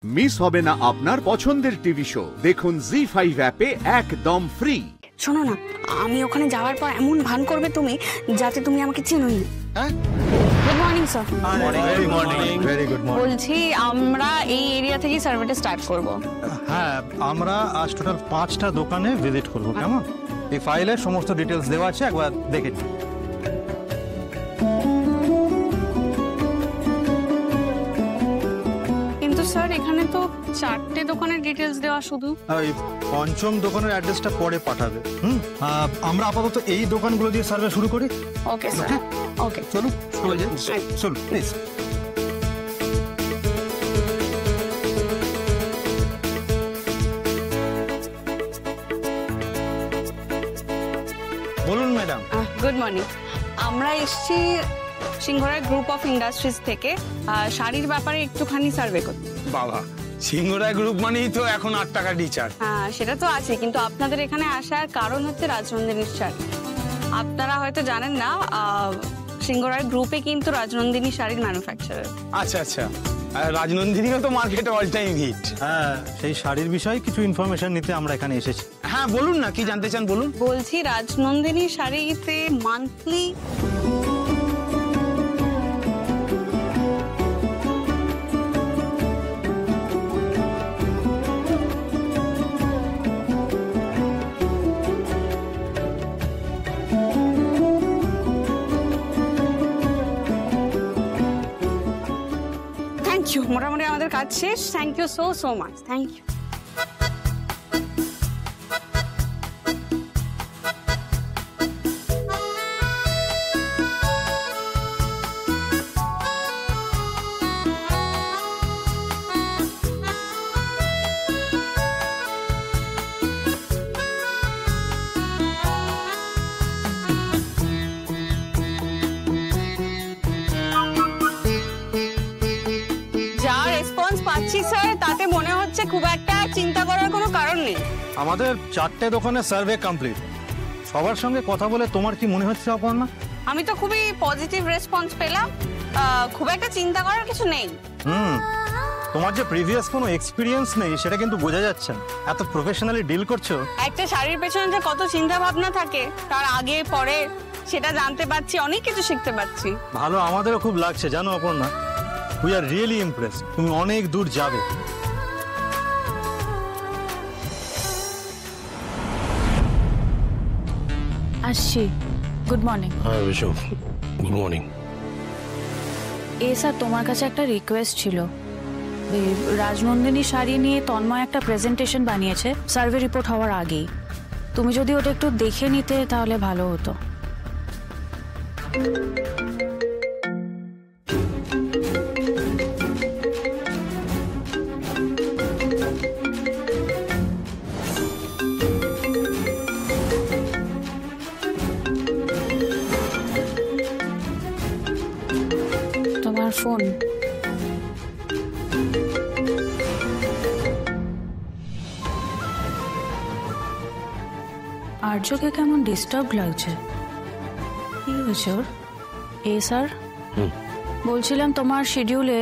Miss হবে না আপনার পছন্দের টিভি শো। দেখুন জি5 অ্যাপে একদম ফ্রি। শোনো না, আমি ওখানে যাওয়ার পর এমন ভান করবে তুমি যাতে তুমি আমাকে চেনোই না। Good morning sir. Very morning. Very good morning. বলছি আমরা এই এরিয়া থেকে সার্ভেটা স্টার্ট করব। হ্যাঁ, আমরা আজ টোটাল 5টা দোকানে ভিজিট করব, কেমন? এই ফাইলে সমস্ত ডিটেলস দেওয়া আছে, একবার দেখে নিন। কিন্তু স্যার এখানে তো 4টে দোকানের ডিটেলস দেওয়া শুধু। এই পঞ্চম দোকানের অ্যাড্রেসটা পরে পাঠাবে। আমরা আপাতত এই দোকানগুলো দিয়ে সার্ভে শুরু করি। ওকে স্যার, ওকে চলুন চলে যাই। চলুন প্লিজ। বলুন ম্যাডাম। Good morning. আমরা এসেছি সিংহরায় গ্রুপ অফ ইন্ডাস্ট্রিজ থেকে শাড়ির ব্যাপারে একটুখানি সার্ভে করতে। বাবা, সিংহরায় গ্রুপ মানেই তো এখন 8 টাকা টিচার। হ্যাঁ, সেটা তো আছে, কিন্তু আপনাদের এখানে আসার কারণ হচ্ছে রাজনন্দিনীর শাড়ি। আপনারা হয়তো জানেন না, সিংহরায় গ্রুপে কিন্তু রাজনন্দিনী শাড়ির ম্যানুফ্যাকচারার। আচ্ছা আচ্ছা, রাজনন্দিনীও তো মার্কেটে অল টাইম হিট। হ্যাঁ, সেই শাড়ির বিষয়ে কিছু ইনফরমেশন নিতে আমরা এখানে এসেছি। হ্যাঁ বলুন না, কি জানতে চান বলুন। বলছি রাজনন্দিনী শাড়িতে মান্থলি মোটামুটি আমাদের কাজ শেষ। Thank you so much. Thank you. Sir, তাতে মনে হচ্ছে খুব একটা চিন্তা করার কোনো কারণ নেই। আমাদের 4টে দোকানের সার্ভে কমপ্লিট। সবার সঙ্গে কথা বলে তোমার কি মনে হচ্ছে অপর্ণা? আমি তো খুবই পজিটিভ রেসপন্স পেলাম। খুব একটা চিন্তা করার কিছু নেই। তোমার যে প্রিভিয়াস কোনো এক্সপেরিয়েন্স নেই সেটা কিন্তু বোঝা যাচ্ছে। এত প্রফেশনালি ডিল করছো। একটা শাড়ির পেছনে যে কত চিন্তা ভাবনা থাকে, তার আগে পরে সেটা জানতে পারছি, অনেক কিছু শিখতে পারছি। ভালো, আমাদেরও খুব লাগছে জানো Aparna. We are really impressed. তুমি অনেক দূর যাবে। আসছি। Good morning. হ্যাঁ বিশু, গুড মর্নিং। স্যার, তোমার কাছে একটা রিকোয়েস্ট ছিল। রাজনন্দিনী শাড়ি নিয়ে তন্ময় একটা প্রেজেন্টেশন বানিয়েছে সার্ভে রিপোর্ট হওয়ার আগেই। তুমি যদি ওটা একটু দেখে নিতে তাহলে ভালো হতো। তোমার ফোন। আর্যকে কেমন ডিস্টার্ব লাগছে। কি হয়েছে ওর? স্যার, বলছিলাম তোমার শিডিউলে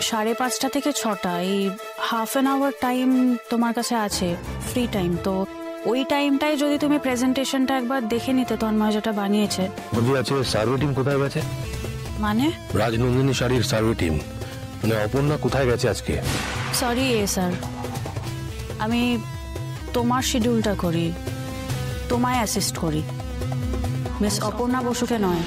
5:30 থেকে 6টা এই হাফ অ্যান আওয়ার টাইম তোমার কাছে আছে, ফ্রি টাইম। তো ওই টাইমটায় যদি তুমি প্রেজেন্টেশনটা একবার দেখে নিতে তন্ময় যেটা বানিয়েছে। বলছি আছে সার্ভে টিম কোথায় গেছে? মানে রাজনন্দিনী শাড়ির সার্ভে টিম, মানে অপর্ণা কোথায় গেছে আজকে? সরি স্যার, আমি তোমার শিডিউলটা করি, তোমায় অ্যাসিস্ট করি, মিস অপর্ণা বসুকে নয়।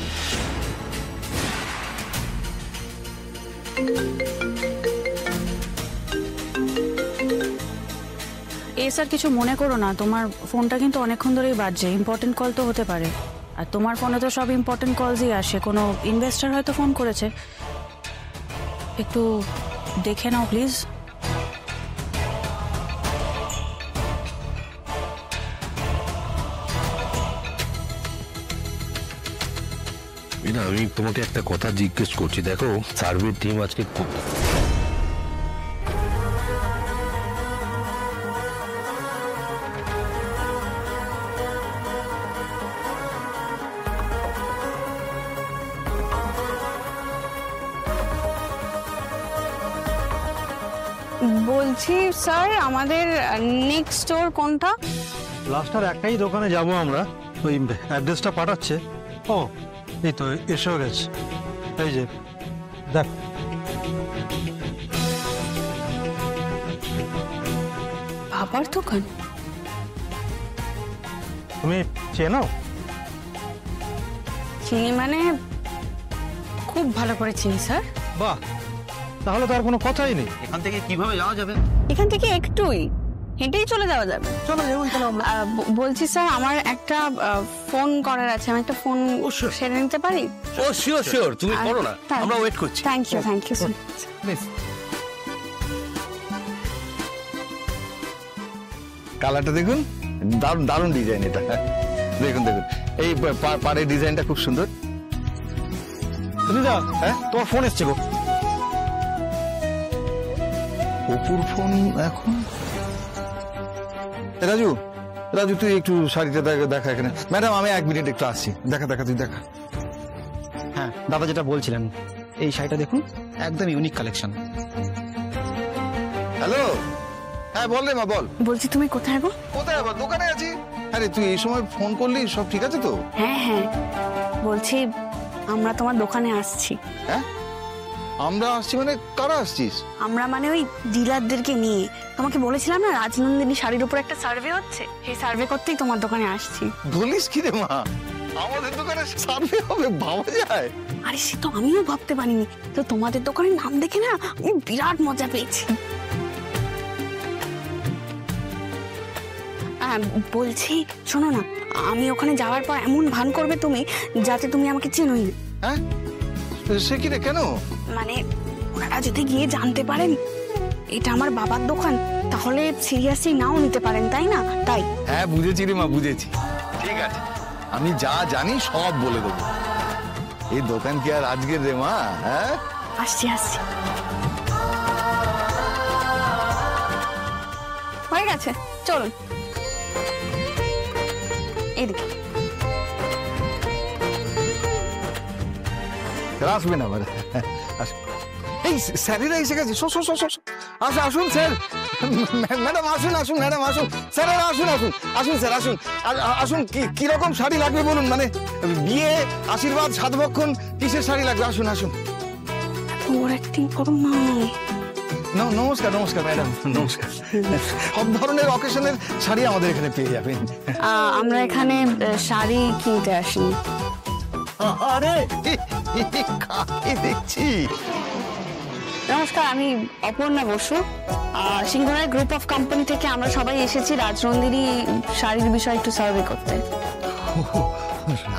স্যার কিছু মনে করো না, তোমার ফোনটা কিন্তু অনেকক্ষণ ধরেই বাজছে। ইম্পর্টেন্ট কল তো হতে পারে, আর তোমার ফোনে তো সব ইম্পর্টেন্ট কলসই আসে। কোনো ইনভেস্টর হয়তো ফোন করেছে। একটু দেখে নাও প্লিজ। আমি তোমাকে একটা কথা জিজ্ঞেস করছি। দেখো, সার্ভে টিম আজকে বলছি বলছি স্যার আমাদের নেক্সট স্টোর কোনটা? লাস্ট আর একটাই দোকানে যাব আমরা, ওই অ্যাড্রেসটা পাঠাচ্ছে। ও এই তো এসেও গেছে, এই যে দেখ। বাবার দোকান? তুমি চেনো? চিনি মানে খুব ভালো করে চিনি স্যার। বাহ, তাহলে তো আর কোনো কথাই নেই। এখান থেকে কিভাবে যাওয়া যাবে? এখান থেকে একটুই হেঁটেই চলে যাওয়া যাবে। চলো যাবো তাহলে আমরা। বলছি স্যার আমার একটা ফোন করার আছে, আমি একটা ফোন সেরে নিতে পারি? ও শিওর শিওর, তুমি করো না, আমরা ওয়েট করছি। Thank you so much. Please. কালারটা দেখুন, দারুণ দারুণ ডিজাইন এটা। দেখুন দেখুন, এই পাড়ের ডিজাইনটা খুব সুন্দর। দিদা, হ্যাঁ তোমার ফোন এসছে গো। অপুর ফোন এখন। রাজু, রাজু তুই একটু শাড়িটা দেখা এখানে। ম্যাডাম আমি 1 মিনিট একটু আসছি। দেখা দেখা তুই দেখা। হ্যাঁ দাদা যেটা বলছিলেন, এই শাড়িটা দেখুন, একদম ইউনিক কালেকশন। হ্যালো, হ্যাঁ বল রে মা, বল। বলছি তুমি কোথায় গো? কোথায় আবার? দোকানে আছি। আরে তুই এই সময় ফোন করলি, সব ঠিক আছে তো? হ্যাঁ হ্যাঁ, বলছি আমরা তোমার দোকানে আসছি। হ্যাঁ আমরা আসছি মানে? কারা আসছিস? আমরা মানে ওই ডিলারদেরকে নিয়ে। তোমাকে বলেছিলাম না রাজনন্দিনী শাড়ির উপর একটা সার্ভে হচ্ছে, সেই সার্ভে করতেই তোমার দোকানে আসছি। বলিস কি রে মা, আমাদের দোকানে সার্ভে হবে? ভাবা যায়? আরে সে তো আমিও ভাবতে পারিনি, তো তোমাদের দোকানের নাম দেখে না আমি বিরাট মজা পেয়েছি। বলছি শোনো না, আমি ওখানে যাওয়ার পর এমন ভান করবে তুমি যাতে তুমি আমাকে চেনোই না। হ্যাঁ সে কি রে, কেন? মানে ওনারা যদি গিয়ে জানতে পারেন এটা আমার বাবার দোকান, তাহলে সিরিয়াসলি নাও নিতে পারেন, তাই না? তাই। হ্যাঁ বুঝেছি রে মা, বুঝেছি। ঠিক আছে, আমি যা জানি সব বলে দেবো। এই দোকান কি আর আজকের রে মা? হ্যাঁ আসছি আসছি, হয়ে গেছে, চলুন এদিকে। আসবে না আবার। এই স্যারেরা এসে গেছে। আসুন আসুন স্যার, ম্যাডাম আসুন আসুন, ম্যাডাম আসুন, স্যারেরা আসুন আসুন আসুন স্যার আসুন আসুন। কিরকম শাড়ি লাগবে বলুন? মানে বিয়ে, আশীর্বাদ, সাতভক্ষণ, কিসের শাড়ি লাগবে? আসুন আসুন। ওর অ্যাক্টিং করুন না। নমস্কার নমস্কার ম্যাডাম, নমস্কার। সব ধরনের অকেশনের শাড়ি আমাদের এখানে পেয়ে যাবেন। আমরা এখানে শাড়ি কিনতে আসিনি। আরে কাকে দেখছি? নমস্কার, আমি Aparna Basu. Singharai group of company থেকে আমরা সবাই এসেছি রাজনন্দিনী শাড়ির বিষয়ে একটু সার্ভে করতে।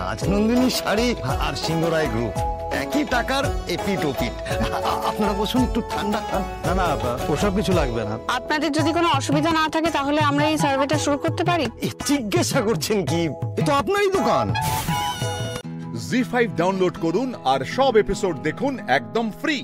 রাজনন্দিনী শাড়ি আর সিংহরায় গ্রুপ একই টাকার এপিট ওপিট। আপনারা বসুন, একটু ঠান্ডা। না না, ওসব কিছু লাগবে না। আপনাদের যদি কোনো অসুবিধা না থাকে তাহলে আমরা এই সার্ভেটা শুরু করতে পারি। জিজ্ঞাসা করছেন কি? এ তো আপনারই দোকান। জি5 ডাউনলোড করুন আর সব এপিসোড দেখুন একদম ফ্রি।